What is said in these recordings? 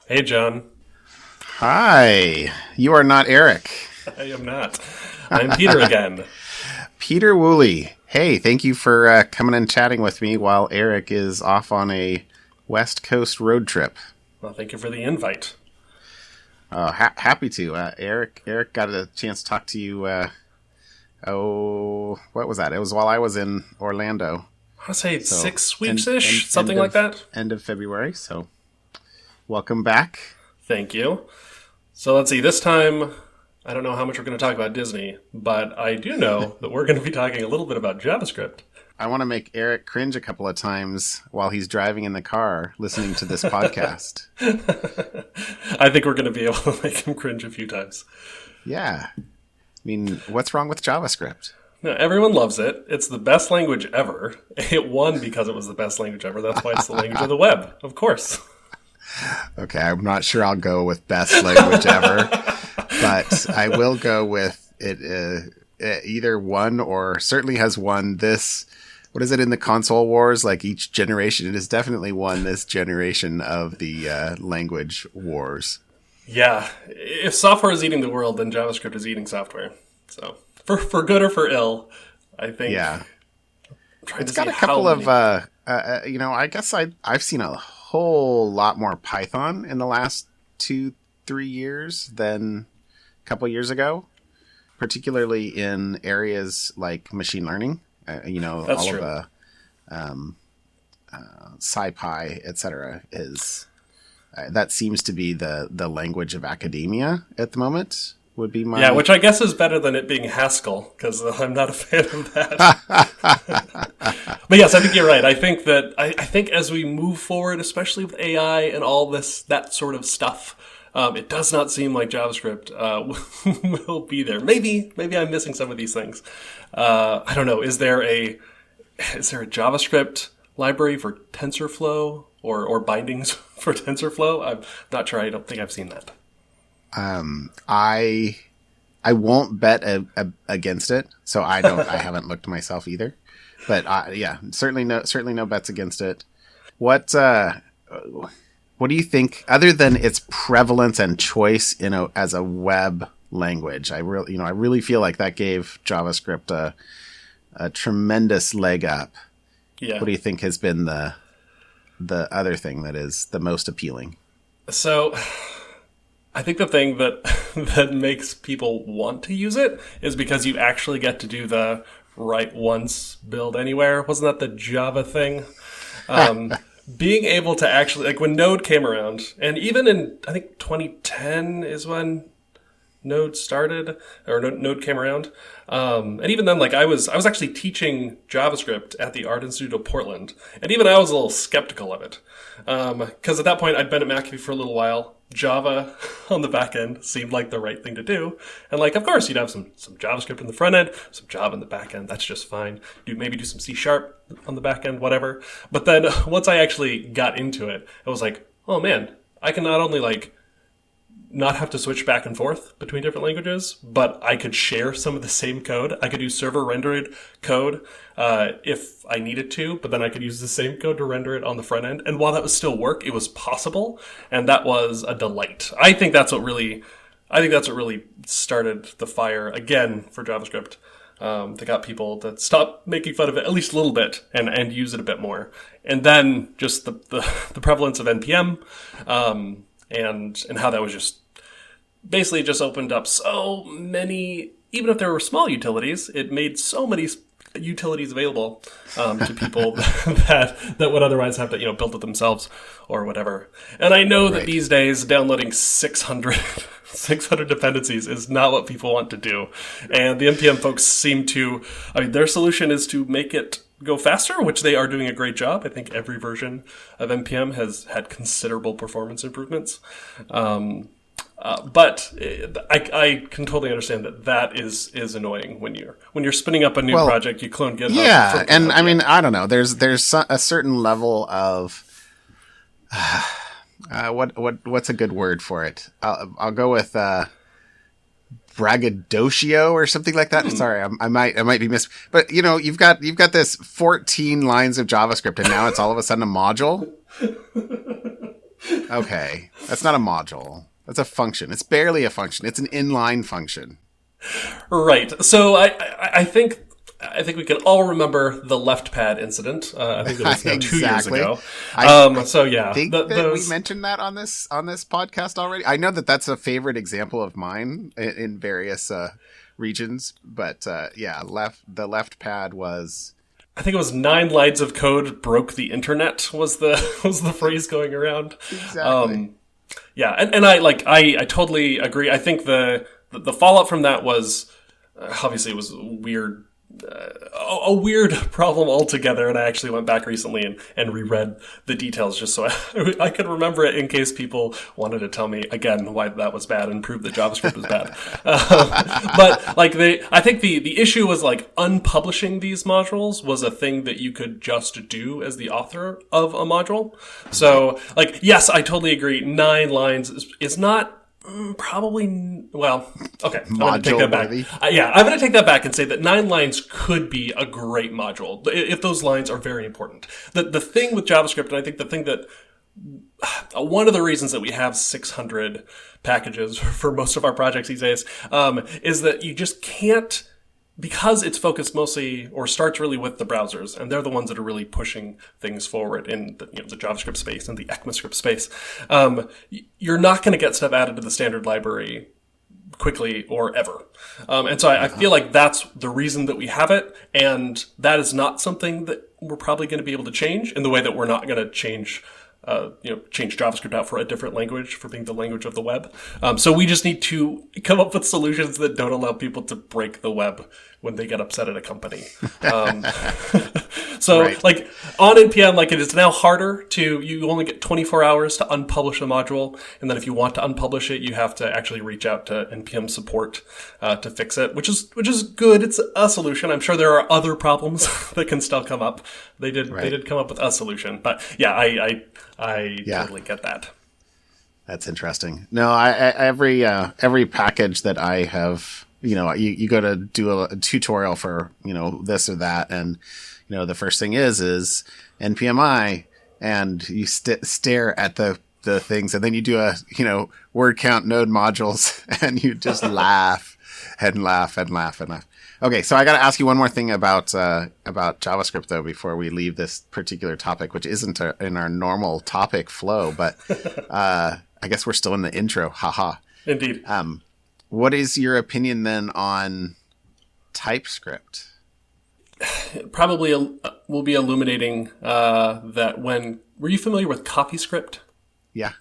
Hey, John. Hi, you are not Eric. I am not. I'm Peter again. Peter Wooley. Hey, thank you for coming and chatting with me while Eric is off on a West Coast road trip. Well, thank you for the invite. Happy to. Eric got a chance to talk to you. What was that? It was while I was in Orlando. I'll say So 6 weeks-ish, something like that. End of February. So welcome back. Thank you. So let's see. This time, I don't know how much we're going to talk about Disney, but I do know that we're going to be talking a little bit about JavaScript. I want to make Eric cringe a couple of times while he's driving in the car listening to this podcast. I think we're going to be able to make him cringe a few times. Yeah. I mean, what's wrong with JavaScript? No, everyone loves it. It's the best language ever. It won because it was the best language ever. That's why it's the language of the web, of course. Okay, I'm not sure I'll go with best language ever, but I will go with it either won or certainly has won this. What is it in the console wars? Like each generation, it has definitely won this generation of the language wars. Yeah, if software is eating the world, then JavaScript is eating software. So, for good or for ill, I think. Yeah, it's got a couple of. I guess I've seen a whole lot more Python in the last 2-3 years than a couple years ago, particularly in areas like machine learning. That's all true. of the SciPy, etc. is that seems to be the language of academia at the moment. Would be my which I guess is better than it being Haskell, because I'm not a fan of that. But yes, I think you're right. I think that I think as we move forward, especially with AI and all that sort of stuff, it does not seem like JavaScript will be there. Maybe I'm missing some of these things. I don't know. Is there a JavaScript library for TensorFlow or bindings for TensorFlow? I'm not sure. I don't think I've seen that. I won't bet against it, so I haven't looked myself either. But certainly no bets against it. What do you think, other than its prevalence and choice as a web language? I really feel like that gave JavaScript a tremendous leg up. Yeah. What do you think has been the other thing that is the most appealing? So, I think the thing that makes people want to use it is because you actually get to do the write once, build anywhere. Wasn't that the Java thing? Being able to actually, like when Node came around, and even in, I think 2010 is when Node started, or Node came around. And even then, like I was actually teaching JavaScript at the Art Institute of Portland. And even I was a little skeptical of it. Because at that point, I'd been at McAfee for a little while. Java on the back end seemed like the right thing to do. And like, of course, you'd have some JavaScript in the front end, some Java in the back end. That's just fine. Maybe do some C# on the back end, whatever. But then once I actually got into it, I was like, oh man, I can not only like not have to switch back and forth between different languages, but I could share some of the same code. I could use server rendered code if I needed to, but then I could use the same code to render it on the front end. And while that was still work, it was possible, and that was a delight. I think that's what really started the fire again for JavaScript. They got people to stop making fun of it at least a little bit and use it a bit more. And then just the prevalence of NPM and how that was just basically just opened up so many, even if there were small utilities, it made so many utilities available to people that would otherwise have to build it themselves or whatever. And I know that these days downloading 600 dependencies is not what people want to do. And the NPM folks seem to, their solution is to make it go faster, which they are doing a great job. I think every version of NPM has had considerable performance improvements. But I can totally understand that is annoying when you're spinning up a new project, you clone GitHub. Yeah, and I mean, I don't know. There's a certain level of what's a good word for it? I'll go with braggadocio or something like that. Sorry, I might be but you've got this 14 lines of JavaScript and now it's all of a sudden a module. Okay. That's not a module. That's a function. It's barely a function. It's an inline function. Right. So I think we can all remember the left pad incident. I think it was now 2 years ago. I think that we mentioned that on this podcast already. I know that that's a favorite example of mine in various regions, but the left pad was. I think it was 9 lines of code broke the internet was the phrase going around. Exactly. And I totally agree. I think the fallout from that was obviously it was weird. A weird problem altogether, and I actually went back recently and reread the details just so I could remember it in case people wanted to tell me again why that was bad and prove that JavaScript was bad. But I think the issue was like unpublishing these modules was a thing that you could just do as the author of a module. So yes, I totally agree. 9 lines is not. Probably, well, okay. I'm going to take that back. I'm going to take that back and say that 9 lines could be a great module if those lines are very important. The thing with JavaScript, and I think the thing that one of the reasons that we have 600 packages for most of our projects these days is that you just can't. Because it's focused mostly or starts really with the browsers, and they're the ones that are really pushing things forward in the JavaScript space and the ECMAScript space, you're not going to get stuff added to the standard library quickly or ever. And so I feel like that's the reason that we have it, and that is not something that we're probably going to be able to change in the way that we're not going to change JavaScript out for a different language for being the language of the web. So we just need to come up with solutions that don't allow people to break the web when they get upset at a company. So right. On NPM, it is now harder you only get 24 hours to unpublish a module. And then if you want to unpublish it, you have to actually reach out to NPM support to fix it, which is good. It's a solution. I'm sure there are other problems that can still come up. They did come up with a solution, but I totally get that. That's interesting. No, every package that I have, you go to do a tutorial for, this or that. And, the first thing is NPMI, and you stare at the things, and then you do a, word count node modules, and you just laugh and laugh and laugh and laugh. Okay, so I got to ask you one more thing about JavaScript, though, before we leave this particular topic, which isn't in our normal topic flow, but I guess we're still in the intro. Haha. Indeed. What is your opinion then on TypeScript? Probably will be illuminating that were you familiar with CoffeeScript? Yeah.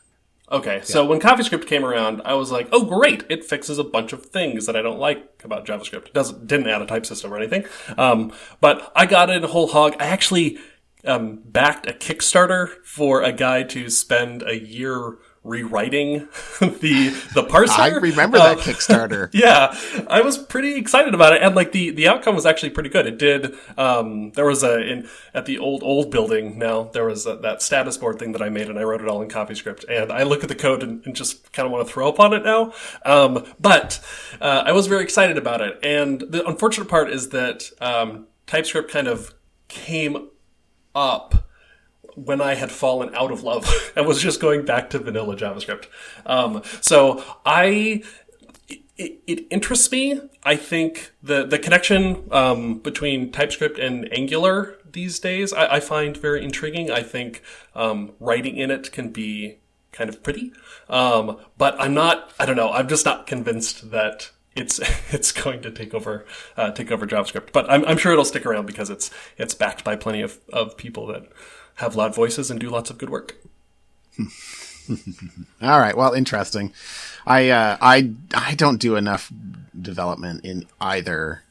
Okay, so when CoffeeScript came around, I was like, oh, great, it fixes a bunch of things that I don't like about JavaScript. It didn't add a type system or anything. But I got in a whole hog. I actually backed a Kickstarter for a guy to spend a year rewriting the parser. I remember that Kickstarter. Yeah, I was pretty excited about it, and the outcome was actually pretty good. It did. There was at the old building now. There was that status board thing that I made, and I wrote it all in CoffeeScript. And I look at the code and just kind of want to throw up on it now. But I was very excited about it. And the unfortunate part is that TypeScript kind of came up when I had fallen out of love and was just going back to vanilla JavaScript. So it interests me. I think the connection between TypeScript and Angular these days, I find very intriguing. I think writing in it can be kind of pretty. But I don't know. I'm just not convinced that it's going to take over JavaScript. But I'm sure it'll stick around because it's backed by plenty of people that have loud voices and do lots of good work. All right. Well, interesting. I don't do enough development in either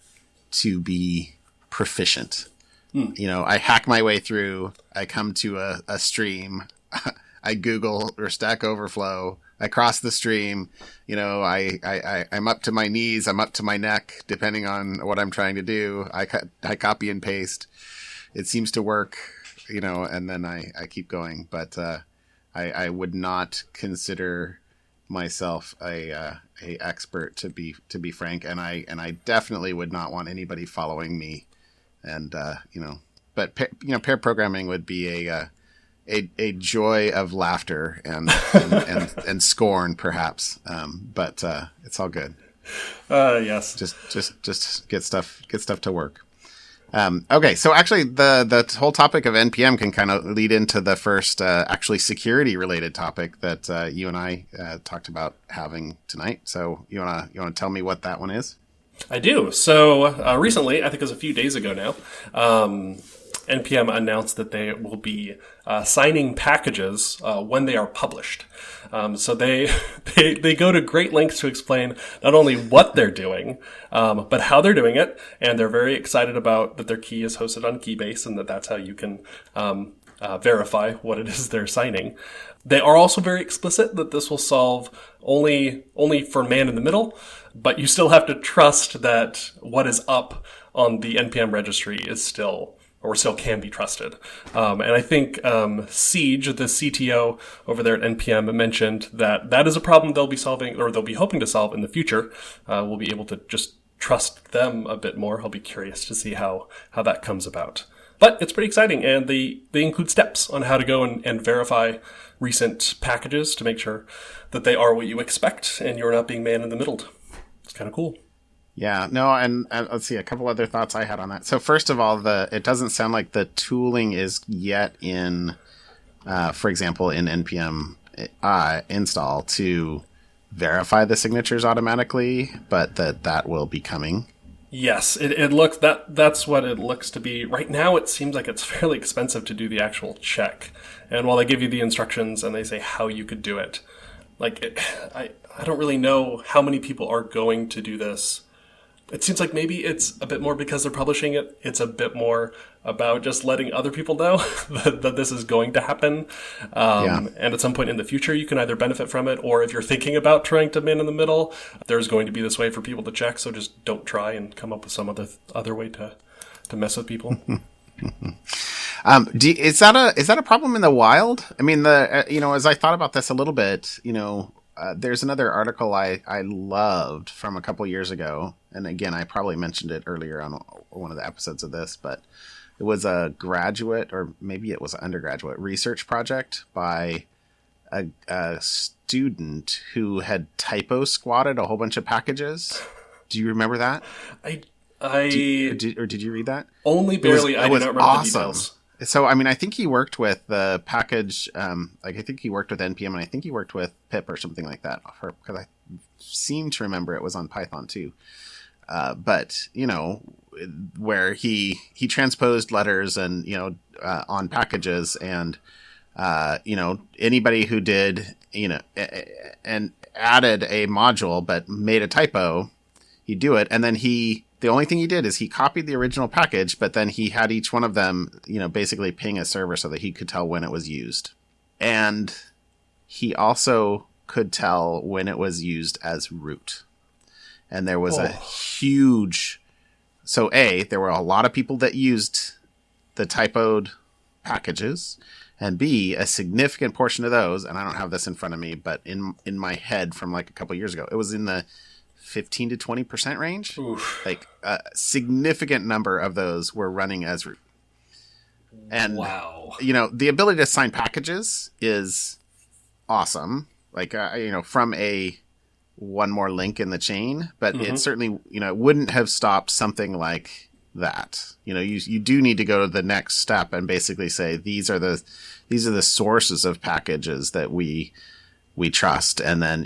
to be proficient. I hack my way through. I come to a stream. I Google or Stack Overflow. I cross the stream. I'm up to my knees. I'm up to my neck, depending on what I'm trying to do. I copy and paste. It seems to work. And then I keep going. But I would not consider myself a expert to be frank, and I definitely would not want anybody following me. And but pair programming would be a joy of laughter and scorn, perhaps. But it's all good. Yes. Just get stuff to work. Okay, so actually the whole topic of NPM can kind of lead into the first actually security related topic that you and I talked about having tonight. So you wanna tell me what that one is? I do. So recently, I think it was a few days ago now, NPM announced that they will be signing packages when they are published. So they go to great lengths to explain not only what they're doing, but how they're doing it. And they're very excited about that their key is hosted on Keybase and that's how you can verify what it is they're signing. They are also very explicit that this will solve only for man in the middle, but you still have to trust that what is up on the NPM registry is still can be trusted. And I think Siege, the CTO over there at NPM, mentioned that is a problem they'll be solving, or they'll be hoping to solve in the future. We'll be able to just trust them a bit more. I'll be curious to see how that comes about. But it's pretty exciting, and they include steps on how to go and verify recent packages to make sure that they are what you expect and you're not being man-in-the-middled. It's kind of cool. Yeah, no, and let's see, a couple other thoughts I had on that. So first of all, it doesn't sound like the tooling is yet in, for example, in NPM install to verify the signatures automatically, but that will be coming. Yes, it looks that's what it looks to be. Right now, it seems like it's fairly expensive to do the actual check. And while they give you the instructions and they say how you could do it, I don't really know how many people are going to do this. It seems like maybe it's a bit more because they're publishing it. It's a bit more about just letting other people know that this is going to happen. And at some point in the future, you can either benefit from it, or if you're thinking about trying to man in the middle, there's going to be this way for people to check. So just don't try and come up with some other way to mess with people. Is that a problem in the wild? I mean, as I thought about this a little bit, there's another article I loved from a couple years ago. And again, I probably mentioned it earlier on one of the episodes of this, but it was a graduate, or maybe it was an undergraduate research project by a student who had typo squatted a whole bunch of packages. Do you remember that? Did you read that? Only barely. I do not remember the details. So, I mean, I think he worked with the package, I think he worked with NPM, and I think he worked with pip or something like that, because I seem to remember it was on Python too. But, where he transposed letters and, on packages, and, anybody who did, and added a module but made a typo, he'd do it. And then the only thing he did is he copied the original package, but then he had each one of them, basically ping a server so that he could tell when it was used. And he also could tell when it was used as root. And there was a huge... So there were a lot of people that used the typoed packages, and B, a significant portion of those, and I don't have this in front of me, but in my head from like a couple years ago, it was in the 15 to 20% range. Oof. Like a significant number of those were running as root. And, wow. The ability to sign packages is awesome. Like, from a one more link in the chain, but it certainly, it wouldn't have stopped something like that. You do need to go to the next step and basically say, these are the sources of packages that we trust, and then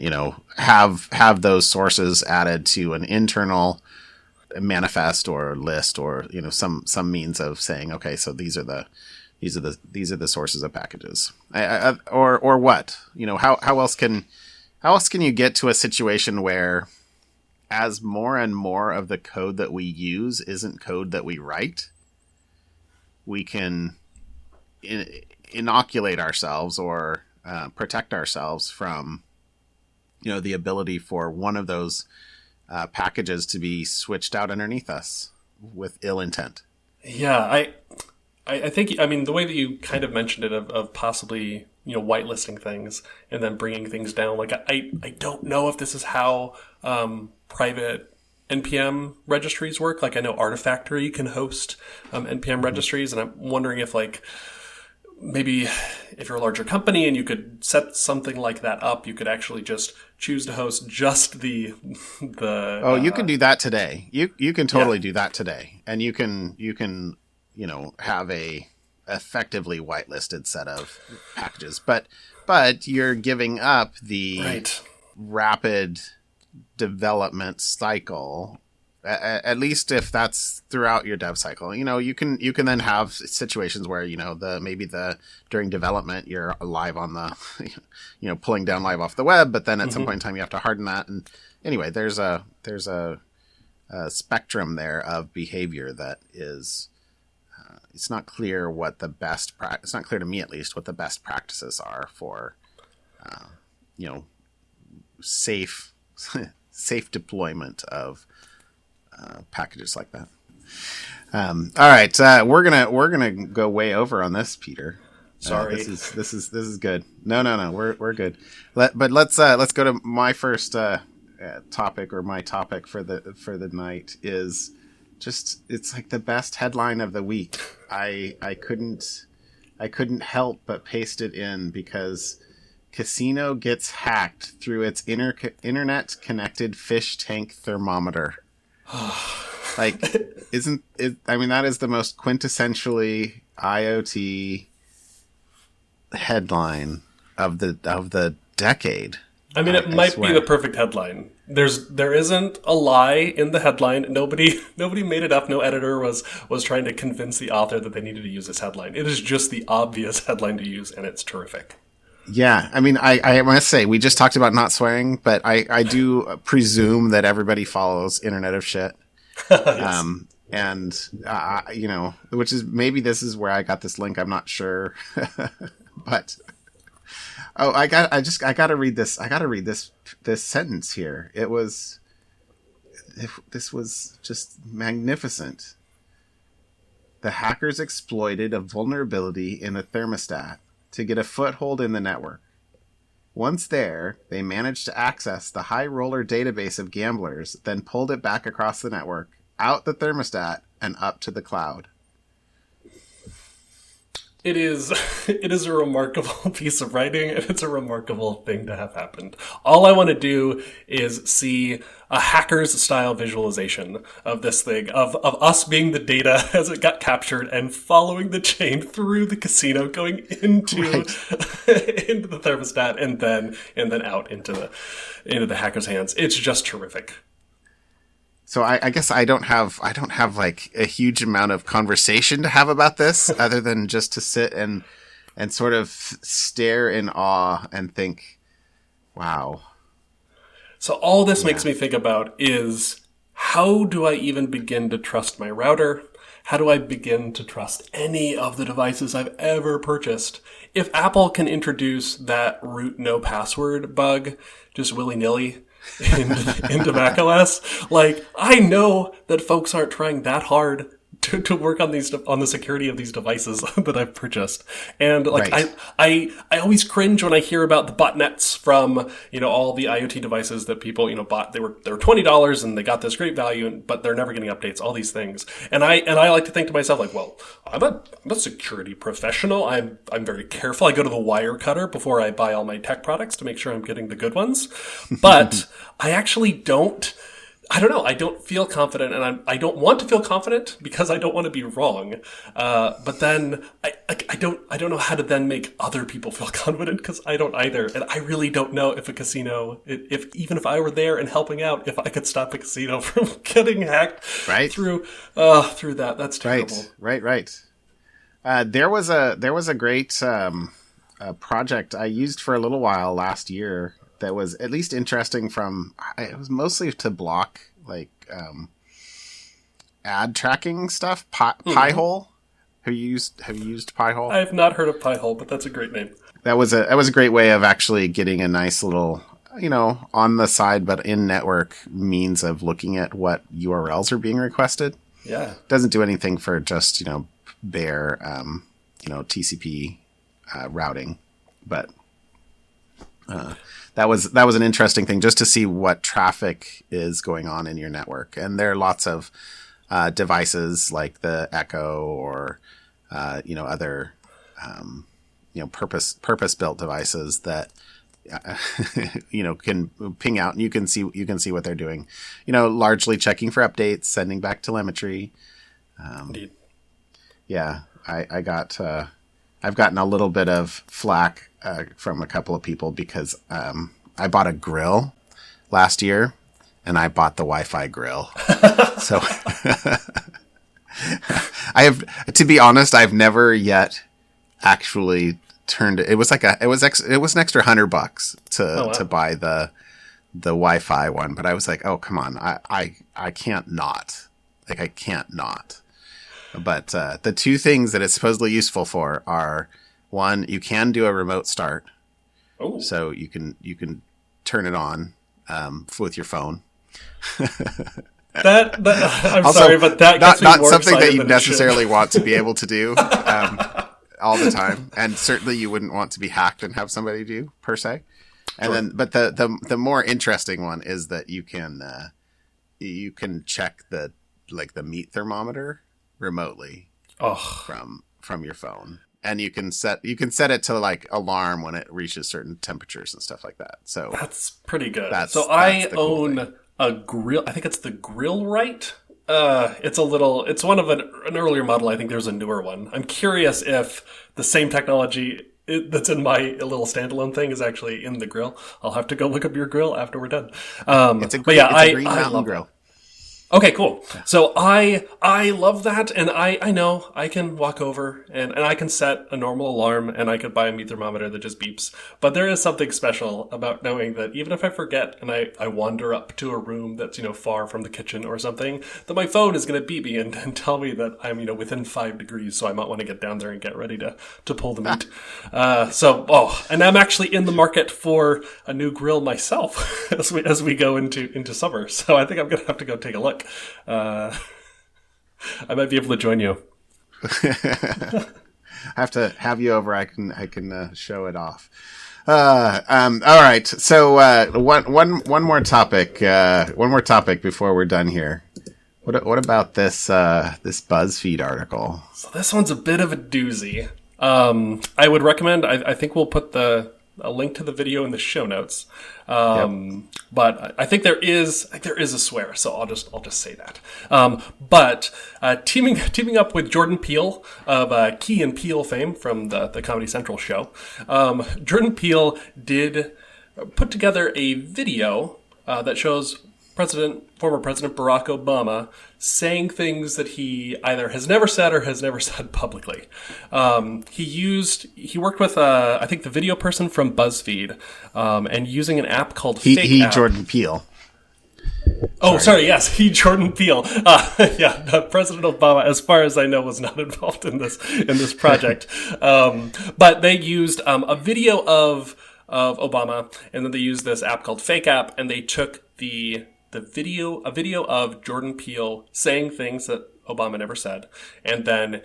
have those sources added to an internal manifest or list, or some means of saying, okay, so these are the sources of packages, or what, how else can you get to a situation where, as more and more of the code that we use isn't code that we write, we can inoculate ourselves or protect ourselves from, the ability for one of those packages to be switched out underneath us with ill intent. Yeah, I think, the way that you kind of mentioned it of possibly, whitelisting things and then bringing things down. Like, I don't know if this is how private NPM registries work. Like, I know Artifactory can host NPM registries, and I'm wondering if, maybe if you're a larger company and you could set something like that up, you could actually just choose to host just the. Oh, you can do that today. You can totally do that today, and you can have a effectively whitelisted set of packages, but you're giving up the rapid development cycle. At least if that's throughout your dev cycle, you can then have situations where during development you're live on the pulling down live off the web, but then at some point in time you have to harden that. And anyway, there's a spectrum there of behavior that is it's not clear what the best it's not clear to me, at least, what the best practices are for safe deployment of packages like that. All right, we're gonna go way over on this, Peter. Sorry, this is good. No, we're good. Let's go to my first topic, or my topic for the night is just, it's like the best headline of the week. I couldn't help but paste it in because casino gets hacked through its internet connected fish tank thermometer. Like, isn't it? I mean, that is the most quintessentially IoT headline of the decade. I mean, it might be the perfect headline. There isn't a lie in the headline. Nobody made it up. No editor was trying to convince the author that they needed to use this headline. It is just the obvious headline to use, and it's terrific. Yeah, I mean, I must say, we just talked about not swearing, but I do presume that everybody follows Internet of Shit. Yes. And which is, maybe this is where I got this link. I'm not sure, but I gotta read this. I gotta read this sentence here. This was just magnificent. The hackers exploited a vulnerability in the thermostat to get a foothold in the network. Once there, they managed to access the high roller database of gamblers, then pulled it back across the network, out the thermostat, and up to the cloud. It is a remarkable piece of writing, and it's a remarkable thing to have happened. All I want to do is see a hacker's style visualization of this thing, of us being the data as it got captured and following the chain through the casino, going into into the thermostat, and then out into the hacker's hands. It's just terrific. So I guess I don't have like a huge amount of conversation to have about this, other than just to sit and sort of stare in awe and think, wow. So all this makes me think about is, how do I even begin to trust my router? How do I begin to trust any of the devices I've ever purchased? If Apple can introduce that root no password bug just willy-nilly into macOS, like, I know that folks aren't trying that hard to work on the security of these devices that I've purchased. And like, right. I always cringe when I hear about the botnets from, all the IoT devices that people, bought. They were $20 and they got this great value, but they're never getting updates, all these things. And I like to think to myself, like, well, I'm a security professional. I'm very careful. I go to the wire cutter before I buy all my tech products to make sure I'm getting the good ones. But I actually don't. I don't know. I don't feel confident, and I don't want to feel confident because I don't want to be wrong. But then I don't know how to then make other people feel confident, because I don't either. And I really don't know if a casino, even if I were there and helping out, if I could stop a casino from getting hacked through that. That's terrible. Right. There was a great project I used for a little while last year that was at least interesting it was mostly to block like ad tracking stuff. Pi-hole. Have you used Pi-hole? I have not heard of Pi-hole, but that's a great name. That was a great way of actually getting a nice little, on the side but in network means of looking at what URLs are being requested. Yeah. Doesn't do anything for just, bare TCP routing, but that was an interesting thing, just to see what traffic is going on in your network. And there are lots of devices like the Echo or other purpose built devices that can ping out and you can see what they're doing. Largely checking for updates, sending back telemetry. Indeed. Yeah, I've gotten a little bit of flack from a couple of people because I bought a grill last year and I bought the Wi-Fi grill. So to be honest, I've never yet actually turned it. It was an extra $100 to buy the Wi-Fi one, but I was like, oh, come on. I can't not. Like, I can't not. But the two things that it's supposedly useful for are, one, you can do a remote start. Oh. So you can turn it on with your phone. I'm also, sorry, but that gets not me more something that you excited necessarily want to be able to do all the time, and certainly you wouldn't want to be hacked and have somebody do per se. And then, but the more interesting one is that you can check the meat thermometer remotely from your phone, and you can set it to like alarm when it reaches certain temperatures and stuff like that. So that's pretty good. I own a grill. I think it's the Grill Right. It's one of an earlier model. I think there's a newer one. I'm curious if the same technology that's in my little standalone thing is actually in the grill. I'll have to go look up your grill after we're done. It's a green mountain grill. Okay, cool. So I love that, and I know I can walk over and I can set a normal alarm, and I could buy a meat thermometer that just beeps. But there is something special about knowing that even if I forget and I wander up to a room that's far from the kitchen or something, that my phone is going to beep me and tell me that I'm within 5 degrees, so I might want to get down there and get ready to pull the meat. And I'm actually in the market for a new grill myself as we go into summer. So I think I'm going to have to go take a look. I might be able to join you. I have to have you over. I can show it off. All right. So one more topic. One more topic before we're done here. What about this BuzzFeed article? So this one's a bit of a doozy. I would recommend. I think we'll put a link to the video in the show notes. But I think there is a swear, so I'll just say that. But teaming up with Jordan Peele of Key and Peele fame from the Comedy Central show, Jordan Peele did put together a video that shows former President Barack Obama saying things that he either has never said or has never said publicly. He worked with, I think, the video person from BuzzFeed, and using an app called Fake App. Jordan Peele. Oh, sorry. Yes, Jordan Peele. President Obama, as far as I know, was not involved in this project. But they used a video of Obama, and then they used this app called Fake App, and they took a video of Jordan Peele saying things that Obama never said, and then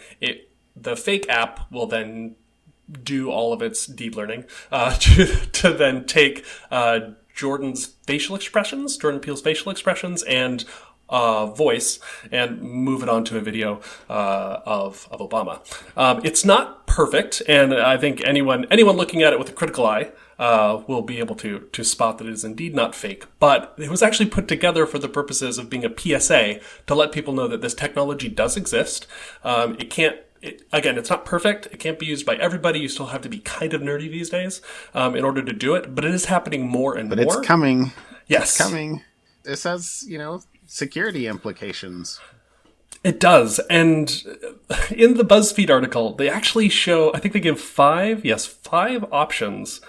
the Fake App will then do all of its deep learning to then take Jordan Peele's facial expressions and voice and move it onto a video of Obama. It's not perfect, and I think anyone looking at it with a critical eye will be able to spot that it is indeed not fake. But it was actually put together for the purposes of being a PSA to let people know that this technology does exist. It's not perfect. It can't be used by everybody. You still have to be kind of nerdy these days in order to do it. But it is happening more and more. But it's coming. Yes. It's coming. This has, security implications. It does. And in the BuzzFeed article, they actually show, I think they give five options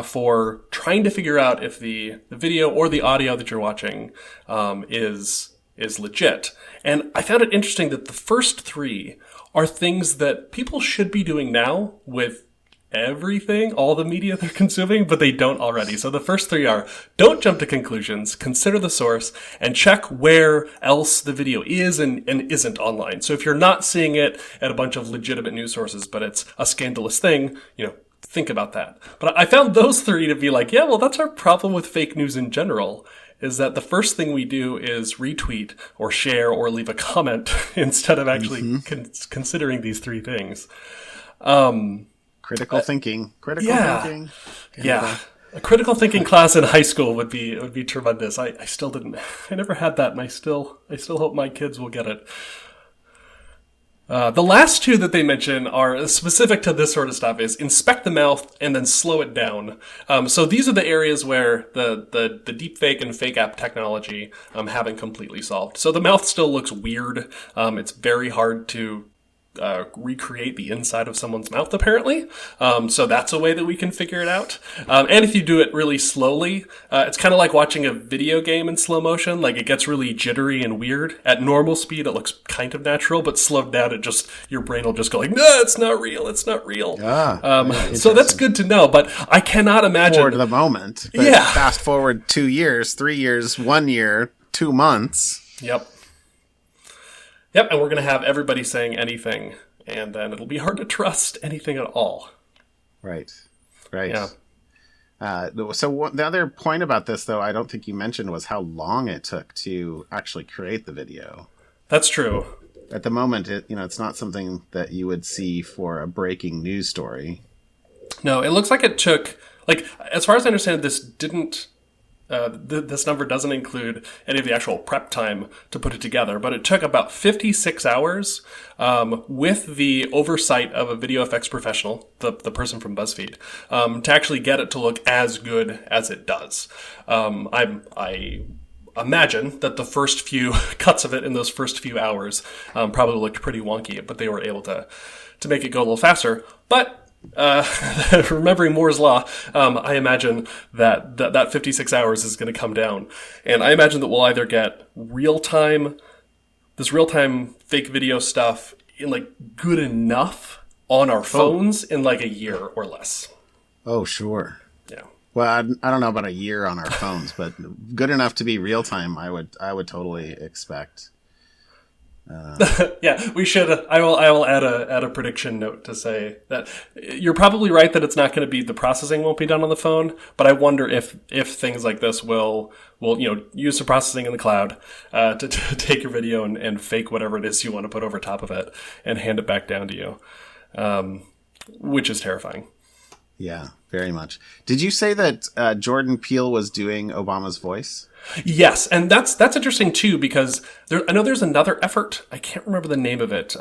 for trying to figure out if the video or the audio that you're watching is legit. And I found it interesting that the first three are things that people should be doing now with everything, all the media they're consuming, but they don't already. So the first three are: don't jump to conclusions, consider the source, and check where else the video is and isn't online. So if you're not seeing it at a bunch of legitimate news sources, but it's a scandalous thing, think about that. But I found those three to be like, yeah, well, that's our problem with fake news in general, is that the first thing we do is retweet or share or leave a comment instead of actually considering these three things. Critical thinking. Yeah. Thinking. Yeah. A critical thinking class in high school would be tremendous. I still didn't. I never had that, and I still hope my kids will get it. The last two that they mention are specific to this sort of stuff: is inspect the mouth and then slow it down. So these are the areas where the DeepFake and fake app technology haven't completely solved. So the mouth still looks weird. It's very hard to recreate the inside of someone's mouth, apparently. So that's a way that we can figure it out. And if you do it really slowly, it's kind of like watching a video game in slow motion. Like, it gets really jittery and weird. At normal speed, it looks kind of natural, but slowed down, your brain will just go like, no, it's not real. It's not real. So that's good to know, but I cannot imagine. Forward to the moment. But fast forward 2 years, 3 years, 1 year, 2 months. Yep, and we're going to have everybody saying anything, and then it'll be hard to trust anything at all. Right. Yeah. So the other point about this, though, I don't think you mentioned, was how long it took to actually create the video. That's true. At the moment, it's not something that you would see for a breaking news story. No, it looks like it took, as far as I understand, this didn't... this number doesn't include any of the actual prep time to put it together, but it took about 56 hours with the oversight of a video effects professional, the person from BuzzFeed, to actually get it to look as good as it does. I imagine that the first few cuts of it in those first few hours probably looked pretty wonky, but they were able to make it go a little faster. But remembering Moore's Law, I imagine that 56 hours is going to come down. And I imagine that we'll either get real-time fake video stuff in good enough on our phones in a year or less. Oh, sure. Yeah. Well, I don't know about a year on our phones, but good enough to be real-time, I would totally expect. Yeah, we should. I will add a prediction note to say that you're probably right that it's not going to be, the processing won't be done on the phone, but I wonder if things like this will use the processing in the cloud to take your video and fake whatever it is you want to put over top of it and hand it back down to you, which is terrifying. Yeah, very much. Did you say that Jordan Peele was doing Obama's voice? Yes, and that's interesting too, because I know there's another effort. I can't remember the name of it.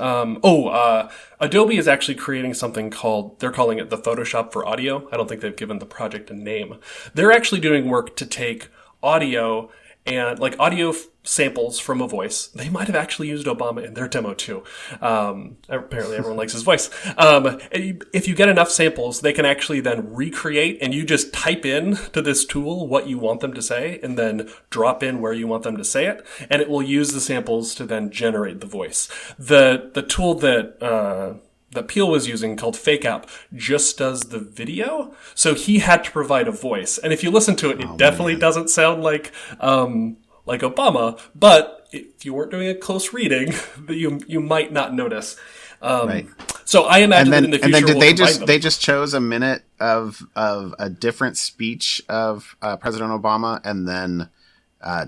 Adobe is actually creating something they're calling it the Photoshop for audio. I don't think they've given the project a name. They're actually doing work to take audio and audio samples from a voice. They might have actually used Obama in their demo too. Apparently everyone likes his voice. If you get enough samples, they can actually then recreate, and you just type in to this tool what you want them to say and then drop in where you want them to say it, and it will use the samples to then generate the voice. The tool that Peele was using, called Fake App, just does the video. So he had to provide a voice. And if you listen to it, it definitely doesn't sound like Obama, but if you weren't doing a close reading, you might not notice. Right. So I imagine that in the future, and then did they just chose a minute of a different speech of President Obama and then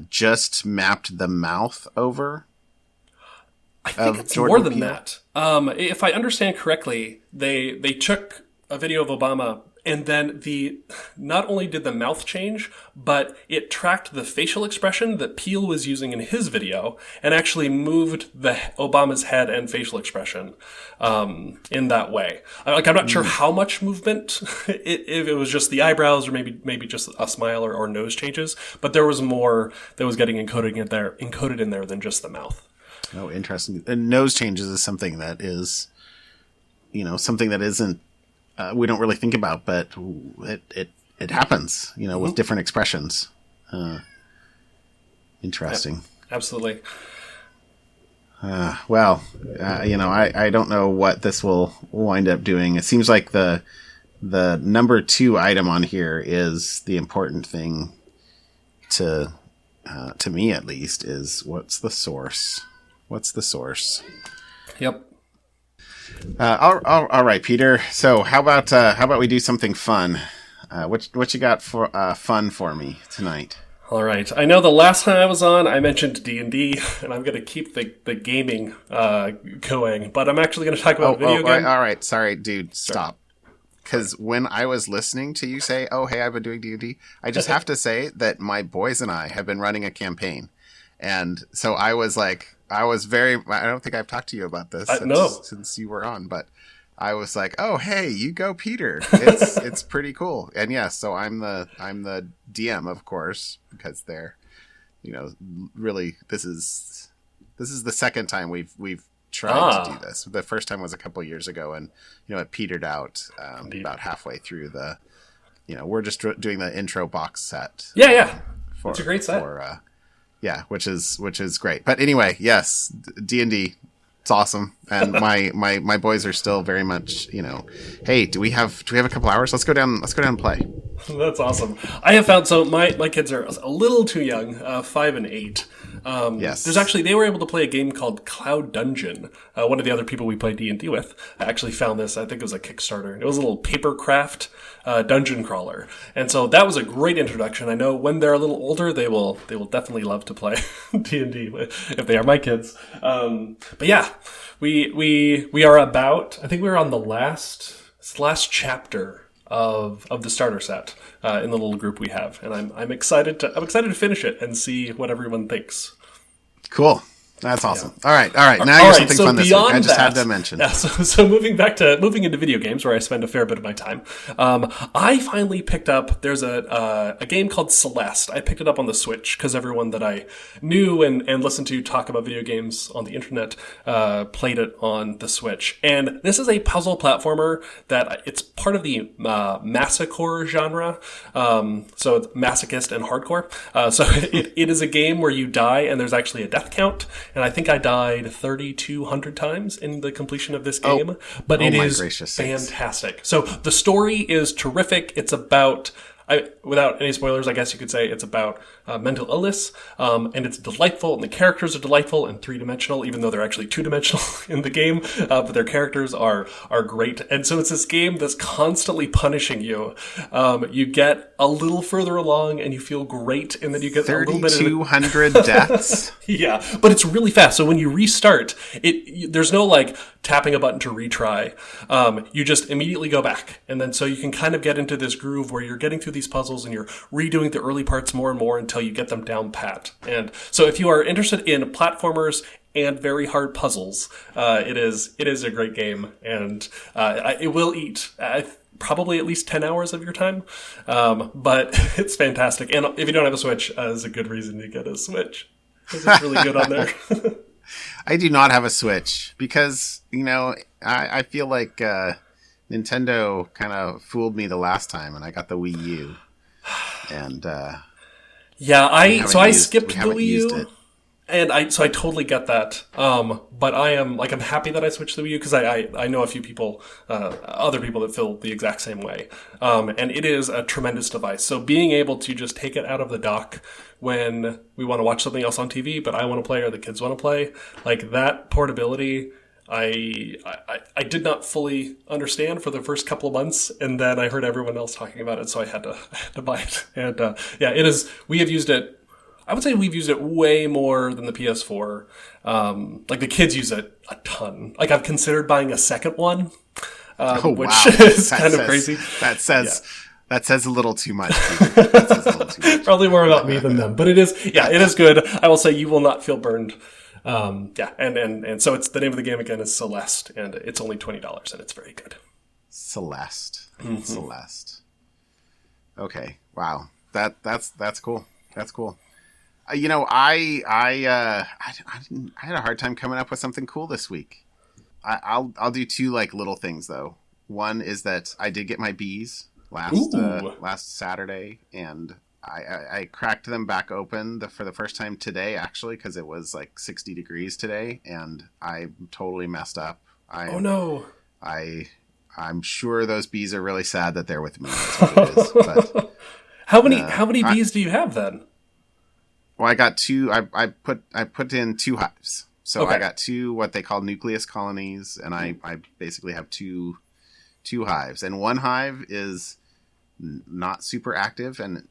just mapped the mouth over? I think it's Jordan more than Peele? That. If I understand correctly, they took a video of Obama, and then not only did the mouth change, but it tracked the facial expression that Peele was using in his video, and actually moved Obama's head and facial expression in that way. I'm not sure how much movement, if it was just the eyebrows or maybe just a smile or nose changes, but there was more that was getting encoded in there than just the mouth. Oh, interesting. And nose changes is something that is, something that isn't, we don't really think about, but it happens, with different expressions. Interesting. Yeah, absolutely. I don't know what this will wind up doing. It seems like the number 2 item on here is the important thing to me, at least, is what's the source? What's the source? Yep. All right, Peter. So how about we do something fun? What you got for fun for me tonight? All right. I know the last time I was on, I mentioned D&D, and I'm going to keep the gaming going, but I'm actually going to talk about video games. All right. Sorry, dude. Stop. Because when I was listening to you say, "Oh, hey, I've been doing D&D," I just have to say that my boys and I have been running a campaign, and so I was very. I don't think I've talked to you about this since you were on, but I was like, "Oh, hey, you go, Peter." It's pretty cool, and yes, so I'm the DM, of course, because they're, really this is the second time we've tried to do this. The first time was a couple years ago, and it petered out about halfway through the. We're just doing the intro box set. Yeah. It's a great set. Which is great. But anyway, yes, D&D, it's awesome, and my boys are still very much. Hey, do we have a couple hours? Let's go down and play. That's awesome. I have found my kids are a little too young, 5 and 8. Yes. They were able to play a game called Cloud Dungeon. One of the other people we played D&D with actually found this. I think it was a Kickstarter. It was a little papercraft dungeon crawler, and so that was a great introduction. I know when they're a little older, they will definitely love to play D&D if they are my kids. But yeah, we are about. I think we're on the last chapter of the starter set in the little group we have, and I'm excited to finish it and see what everyone thinks. Cool. That's awesome. Yeah. All right. Now you're something fun this week. I just had to mention. Yeah, so moving into video games, where I spend a fair bit of my time, I finally picked up. There's a game called Celeste. I picked it up on the Switch because everyone that I knew and listened to talk about video games on the internet played it on the Switch. And this is a puzzle platformer that it's part of the masochore genre. So it's masochist and hardcore. So it is a game where you die and there's actually a death count. And I think I died 3,200 times in the completion of this game. But it is fantastic. So the story is terrific. It's about, without any spoilers, I guess you could say it's about mental illness. And it's delightful, and the characters are delightful and three-dimensional, even though they're actually two-dimensional in the game. But their characters are great. And so it's this game that's constantly punishing you. You get a little further along and you feel great, and then you get 3,200 deaths. Yeah, but it's really fast. So when you restart, there's no tapping a button to retry. You just immediately go back. And then so you can kind of get into this groove where you're getting through these puzzles and you're redoing the early parts more and more until you get them down pat. And so if you are interested in platformers and very hard puzzles, it is a great game, and it will eat probably at least 10 hours of your time. But it's fantastic. And if you don't have a Switch, is a good reason to get a Switch. Because it's really good on there. I do not have a Switch because, I feel like Nintendo kind of fooled me the last time, and I got the Wii U. And I skipped the Wii U. And I totally get that. But I'm happy that I switched to the Wii U because I know a few people, other people that feel the exact same way. And it is a tremendous device. So being able to just take it out of the dock when we want to watch something else on TV, but I want to play or the kids want to play, that portability, I did not fully understand for the first couple of months, and then I heard everyone else talking about it, so I had to buy it. And it is. We have used it. I would say we've used it way more than the PS4. The kids use it a ton. I've considered buying a second one, which is kind of crazy. That says a little too much. That says a little too much. Probably more about me than them, but it is. Yeah, it is good. I will say you will not feel burned. And so it's the name of the game again is Celeste, and it's only $20, and it's very good. Celeste. Mm-hmm. Celeste. Okay. Wow. That's cool. That's cool. I had a hard time coming up with something cool this week. I'll do two little things though. One is that I did get my bees last Saturday, and I cracked them back open for the first time today, actually, because it was 60 degrees today, and I totally messed up. Oh no! I'm sure those bees are really sad that they're with me. That's what it is. But how many bees do you have then? Well, I got two. I put in two hives, so okay. I got two what they call nucleus colonies, and I basically have two hives, and one hive is not super active, and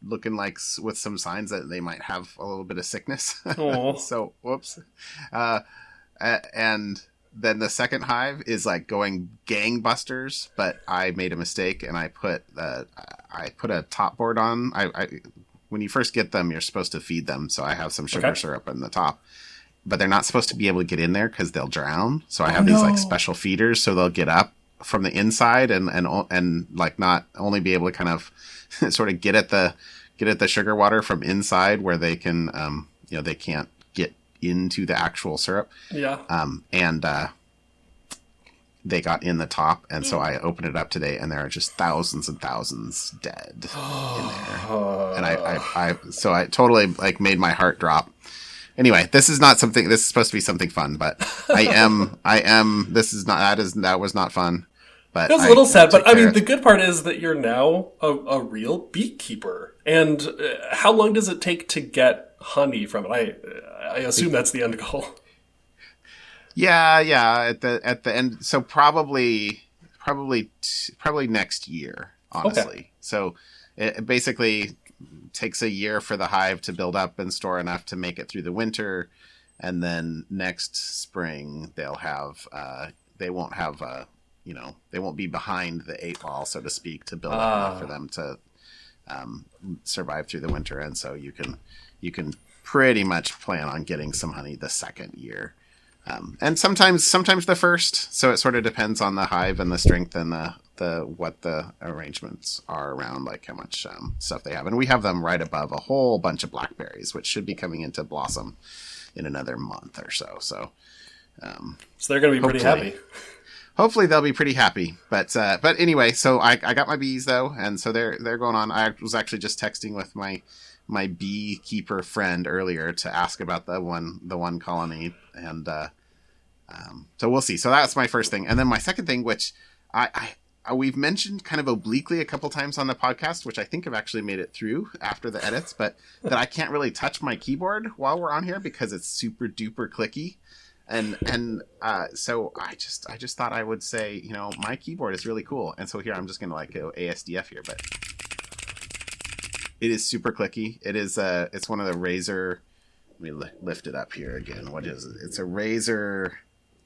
looking like with some signs that they might have a little bit of sickness. Oh. So, whoops. And then the second hive is like going gangbusters, but I made a mistake and I put a top board on. When you first get them, you're supposed to feed them. So I have some sugar syrup in the top, but they're not supposed to be able to get in there because they'll drown. So I have these like special feeders, so they'll get up from the inside and like not only be able to kind of sort of get at the sugar water from inside where they can, they can't get into the actual syrup. Yeah. They got in the top, and so I opened it up today, and there are just thousands and thousands dead in there. And I totally like made my heart drop. Anyway, this is supposed to be something fun, but that was not fun. But it was a little sad, but I mean, the good part is that you're now a real beekeeper. And how long does it take to get honey from it? I assume that's the end goal. Yeah. At the end, so probably next year, honestly. Okay. So it basically takes a year for the hive to build up and store enough to make it through the winter, and then next spring they won't be behind the 8 ball, so to speak, to build up enough for them to survive through the winter, and so you can pretty much plan on getting some honey the second year. And sometimes the first, so it sort of depends on the hive and the strength and what the arrangements are around, like how much stuff they have. And we have them right above a whole bunch of blackberries, which should be coming into blossom in another month or so. So they're going to be pretty happy. Hopefully they'll be pretty happy. But anyway, so I got my bees though, and so they're going on. I was actually just texting with my beekeeper friend earlier to ask about the one colony, and so we'll see. So that's my first thing, and then my second thing, which we've mentioned kind of obliquely a couple times on the podcast, which I think have actually made it through after the edits, but that I can't really touch my keyboard while we're on here because it's super duper clicky, and so I just thought I would say, my keyboard is really cool, and so here I'm just gonna go ASDF here, but it is super clicky. It is it's one of the Razer. Let me lift it up here again. What is it? It's a Razer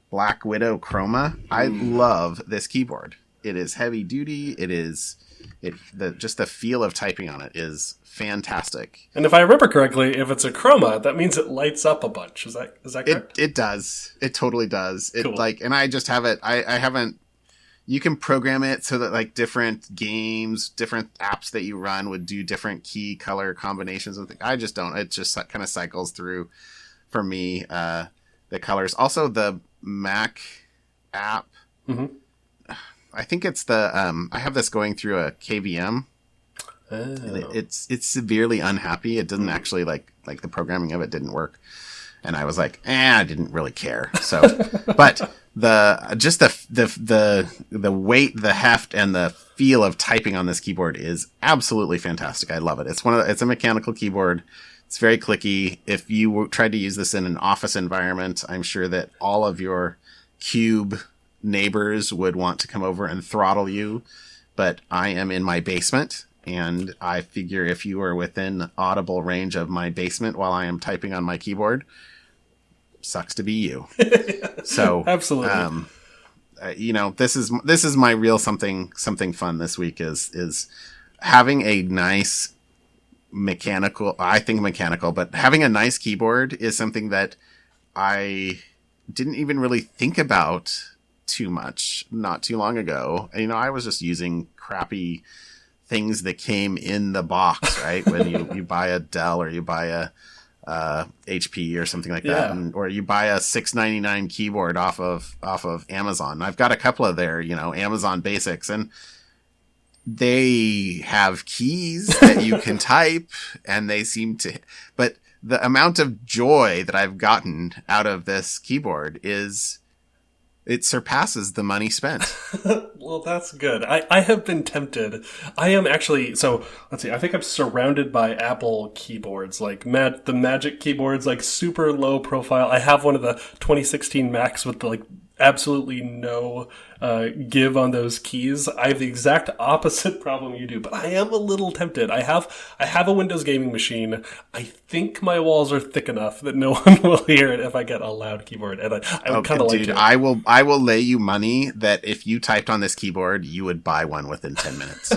Black Widow Chroma. I love this keyboard. It is heavy duty. Just the feel of typing on it is fantastic. And if I remember correctly, if it's a Chroma, that means it lights up a bunch. Is that correct? It does. It totally does. Cool. And I just have it. I haven't. You can program it so that like different games, different apps that you run would do different key color combinations and things. I just don't. It just kind of cycles through for me the colors. Also, the Mac app. Mm-hmm. I think it's the I have this going through a KVM. Oh. And it's severely unhappy. It doesn't actually like the programming of it didn't work. And I was like, I didn't really care. So, but the weight, the heft, and the feel of typing on this keyboard is absolutely fantastic. I love it. It's a mechanical keyboard. It's very clicky. If you tried to use this in an office environment, I'm sure that all of your cube neighbors would want to come over and throttle you. But I am in my basement, and I figure if you are within audible range of my basement while I am typing on my keyboard, sucks to be you. So absolutely. This is my real something fun this week is having a nice mechanical, but having a nice keyboard is something that I didn't even really think about too much not too long ago. I was just using crappy things that came in the box, right? When you buy a Dell or you buy a HP or something like that, or you buy a $6.99 keyboard off of Amazon. I've got a couple of their, Amazon basics, and they have keys that you can type, and they seem to. But the amount of joy that I've gotten out of this keyboard it surpasses the money spent. Well, that's good. I have been tempted. I am actually, so let's see, I think I'm surrounded by Apple keyboards, like the Magic keyboards, like super low profile. I have one of the 2016 Macs with the absolutely no give on those keys. I have the exact opposite problem you do, but I am a little tempted. I have a Windows gaming machine. I think my walls are thick enough that no one will hear it if I get a loud keyboard, and I would kind of like to. I will lay you money that if you typed on this keyboard, you would buy one within 10 minutes.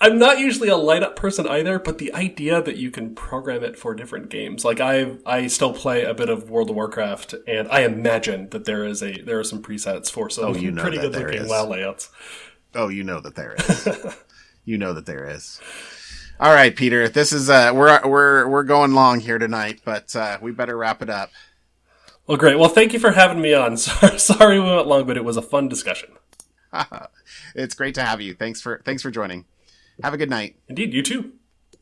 I'm not usually a light up person either, but the idea that you can program it for different games, like I still play a bit of World of Warcraft, and I imagine that there are some presets for some pretty good looking WoW layouts. Oh, you know that there is. You know that there is. All right, Peter. This is we're going long here tonight, but we better wrap it up. Well, great. Well, thank you for having me on. Sorry we went long, but it was a fun discussion. It's great to have you. Thanks for joining. Have a good night. Indeed, you too.